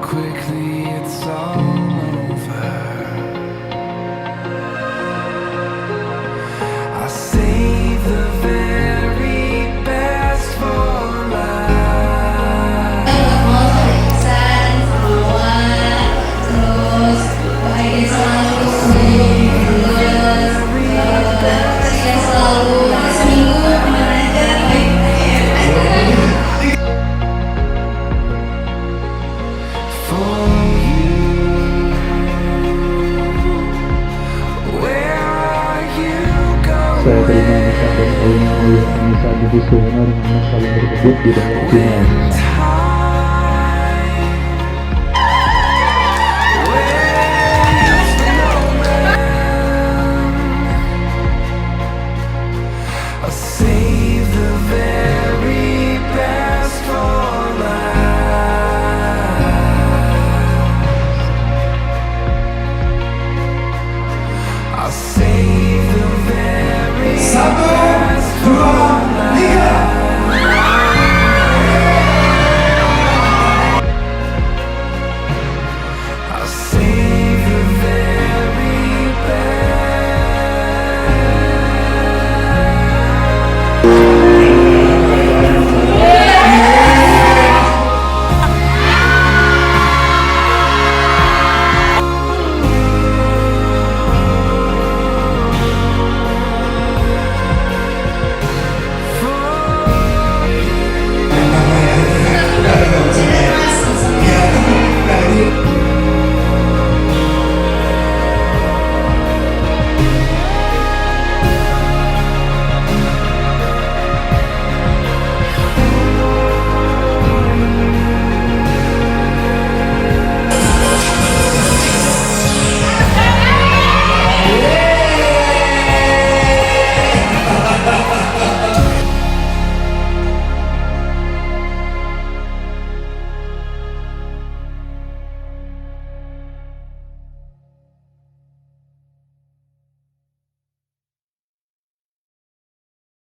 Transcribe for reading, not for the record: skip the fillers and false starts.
Quickly it's all over. I save the very best for last. Terus bahagia selalu, terus selalu seminggu kemana aja. For you, where are you going? Saya terima nikah dan kawinnya oleh Anissa Bibi Suwono dengan mas kawin tersebut di dalam final. I'll save the very